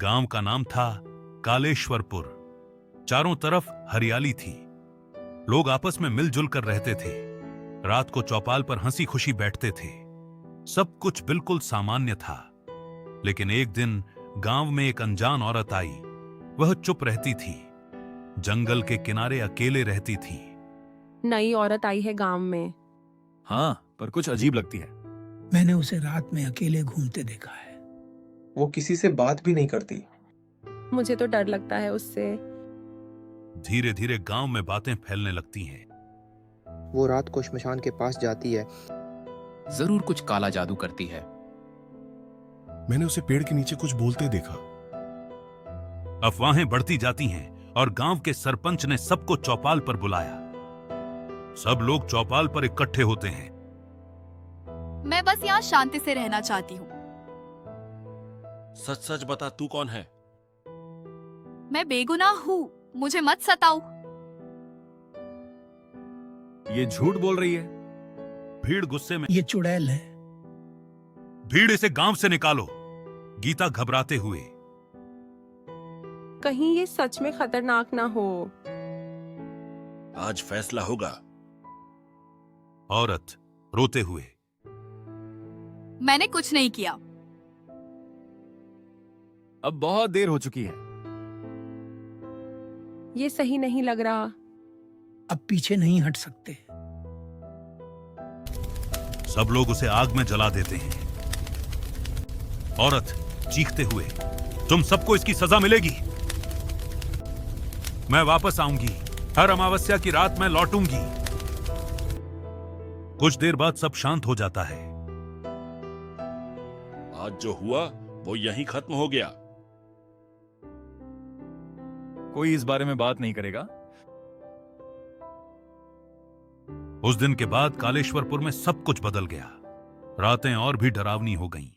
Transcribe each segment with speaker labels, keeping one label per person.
Speaker 1: गांव का नाम था कालेश्वरपुर। चारों तरफ हरियाली थी। लोग आपस में मिलजुल कर रहते थे। रात को चौपाल पर हंसी खुशी बैठते थे। सब कुछ बिल्कुल सामान्य था। लेकिन एक दिन गांव में एक अनजान औरत आई। वह चुप रहती थी, जंगल के किनारे अकेले रहती थी।
Speaker 2: नई औरत आई है गांव में।
Speaker 3: हाँ, पर कुछ अजीब लगती है।
Speaker 4: मैंने उसे रात में अकेले घूमते देखा है।
Speaker 5: वो किसी से बात भी नहीं करती।
Speaker 2: मुझे तो डर लगता है उससे।
Speaker 1: धीरे धीरे गांव में बातें फैलने लगती हैं।
Speaker 6: वो रात को श्मशान के पास जाती है।
Speaker 7: जरूर कुछ काला जादू करती है।
Speaker 8: मैंने उसे पेड़ के नीचे कुछ बोलते देखा।
Speaker 1: अफवाहें बढ़ती जाती हैं और गांव के सरपंच ने सबको चौपाल पर बुलाया। सब लोग चौपाल पर इकट्ठे होते हैं।
Speaker 9: मैं बस यहाँ शांति से रहना चाहती हूँ।
Speaker 8: सच सच बता, तू कौन है?
Speaker 9: मैं बेगुनाह हूँ, मुझे मत सताओ।
Speaker 3: ये झूठ बोल रही है।
Speaker 1: भीड़ गुस्से में,
Speaker 4: ये चुड़ैल है।
Speaker 1: भीड़ इसे गांव से निकालो। गीता घबराते हुए,
Speaker 2: कहीं ये सच में खतरनाक ना हो।
Speaker 8: आज फैसला होगा।
Speaker 1: औरत रोते हुए,
Speaker 9: मैंने कुछ नहीं किया।
Speaker 3: अब बहुत देर हो चुकी है।
Speaker 2: ये सही नहीं लग रहा।
Speaker 4: अब पीछे नहीं हट सकते।
Speaker 1: सब लोग उसे आग में जला देते हैं। औरत चीखते हुए, तुम सबको इसकी सजा मिलेगी। मैं वापस आऊंगी। हर अमावस्या की रात मैं लौटूंगी। कुछ देर बाद सब शांत हो जाता है।
Speaker 8: आज जो हुआ वो यहीं खत्म हो गया।
Speaker 3: कोई इस बारे में बात नहीं करेगा।
Speaker 1: उस दिन के बाद कालेश्वरपुर में सब कुछ बदल गया। रातें और भी डरावनी हो गईं।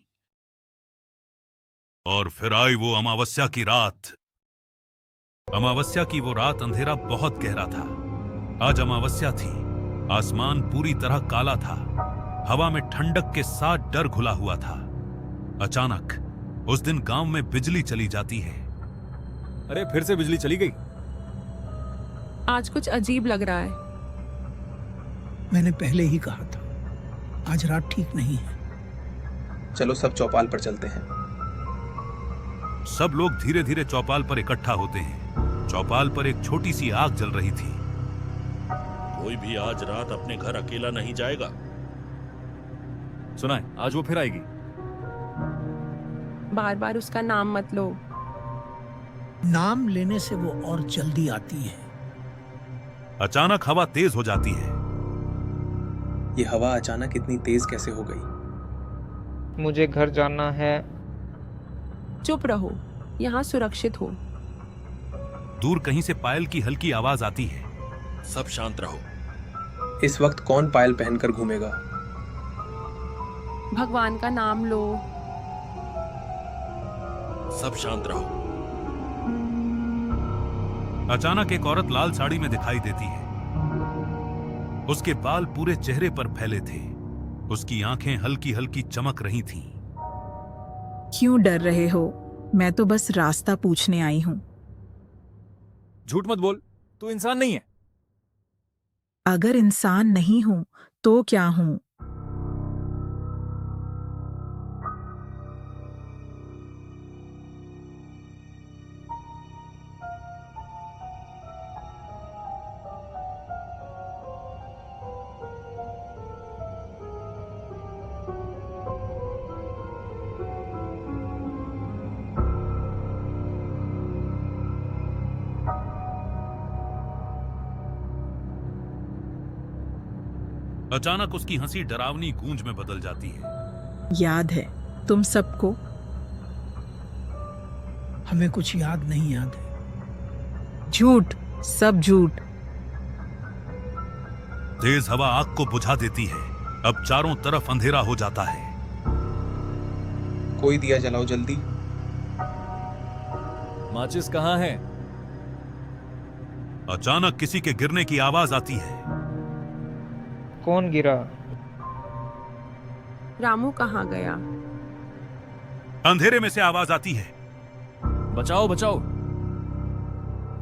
Speaker 1: और फिर आई वो अमावस्या की रात। अमावस्या की वो रात अंधेरा बहुत गहरा था। आज अमावस्या थी। आसमान पूरी तरह काला था। हवा में ठंडक के साथ डर घुला हुआ था। अचानक उस दिन गांव में बिजली चली जाती है।
Speaker 3: अरे, फिर से बिजली चली गई।
Speaker 2: आज कुछ अजीब लग रहा है।
Speaker 4: मैंने पहले ही कहा था, आज रात ठीक नहीं है।
Speaker 5: चलो सब चौपाल पर चलते हैं।
Speaker 1: सब लोग धीरे धीरे चौपाल पर इकट्ठा होते हैं। चौपाल पर एक छोटी सी आग जल रही थी।
Speaker 8: कोई भी आज रात अपने घर अकेला नहीं जाएगा।
Speaker 3: सुना है, आज वो फिर आएगी।
Speaker 2: बार बार उसका नाम मत लो।
Speaker 4: नाम लेने से वो और जल्दी आती है।
Speaker 1: अचानक हवा तेज हो जाती है।
Speaker 5: ये हवा अचानक इतनी तेज कैसे हो गई?
Speaker 6: मुझे घर जाना है।
Speaker 2: चुप रहो, यहाँ सुरक्षित हो।
Speaker 1: दूर कहीं से पायल की हल्की आवाज आती है।
Speaker 8: सब शांत रहो।
Speaker 5: इस वक्त कौन पायल पहनकर घूमेगा?
Speaker 2: भगवान का नाम लो।
Speaker 8: सब शांत रहो।
Speaker 1: अचानक एक औरत लाल साड़ी में दिखाई देती है। उसके बाल पूरे चेहरे पर फैले थे। उसकी आंखें हल्की हल्की चमक रही थीं।
Speaker 10: क्यों डर रहे हो? मैं तो बस रास्ता पूछने आई हूं।
Speaker 3: झूठ मत बोल, तू इंसान नहीं है।
Speaker 10: अगर इंसान नहीं हूं तो क्या हूं?
Speaker 1: अचानक उसकी हंसी डरावनी गूंज में बदल जाती है।
Speaker 10: याद है तुम सबको?
Speaker 4: हमें कुछ याद नहीं याद है।
Speaker 10: झूठ, सब झूठ।
Speaker 1: तेज हवा आग को बुझा देती है। अब चारों तरफ अंधेरा हो जाता है।
Speaker 5: कोई दिया जलाओ जल्दी।
Speaker 3: माचिस कहाँ है?
Speaker 1: अचानक किसी के गिरने की आवाज आती है।
Speaker 6: कौन गिरा?
Speaker 2: रामू कहाँ गया?
Speaker 1: अंधेरे में से आवाज आती है।
Speaker 3: बचाओ बचाओ।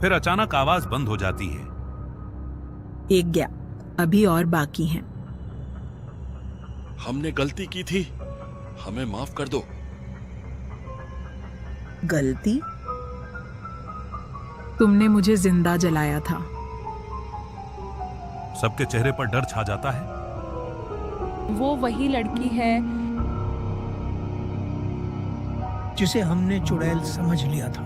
Speaker 1: फिर अचानक आवाज बंद हो जाती है।
Speaker 10: एक गया, अभी और बाकी हैं।
Speaker 8: हमने गलती की थी, हमें माफ कर दो।
Speaker 10: गलती? तुमने मुझे जिंदा जलाया था।
Speaker 1: सबके चेहरे पर डर छा जाता है।
Speaker 2: वो वही लड़की है
Speaker 4: जिसे हमने चुड़ैल समझ लिया था।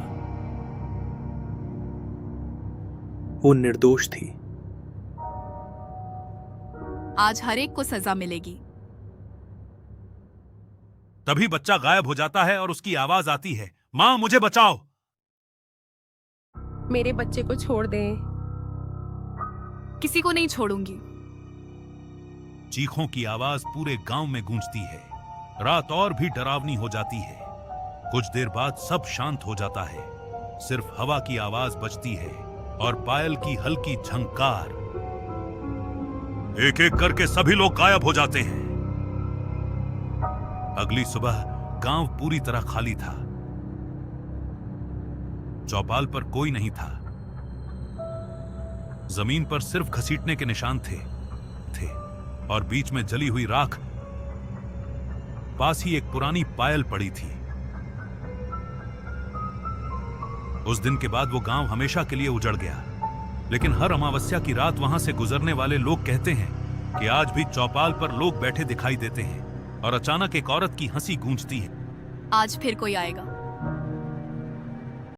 Speaker 5: वो निर्दोष थी।
Speaker 9: आज हर एक को सजा मिलेगी।
Speaker 1: तभी बच्चा गायब हो जाता है और उसकी आवाज आती है, मां मुझे बचाओ।
Speaker 2: मेरे बच्चे को छोड़ दें।
Speaker 9: किसी को नहीं छोड़ूंगी।
Speaker 1: चीखों की आवाज पूरे गांव में गूंजती है। रात और भी डरावनी हो जाती है। कुछ देर बाद सब शांत हो जाता है। सिर्फ हवा की आवाज बजती है और पायल की हल्की झंकार। एक एक करके सभी लोग गायब हो जाते हैं। अगली सुबह गांव पूरी तरह खाली था। चौपाल पर कोई नहीं था। जमीन पर सिर्फ घसीटने के निशान थे और बीच में जली हुई राख। पास ही एक पुरानी पायल पड़ी थी। उस दिन के बाद वो गांव हमेशा के लिए उजड़ गया। लेकिन हर अमावस्या की रात वहां से गुजरने वाले लोग कहते हैं कि आज भी चौपाल पर लोग बैठे दिखाई देते हैं और अचानक एक औरत की हंसी गूंजती है।
Speaker 9: आज फिर कोई आएगा।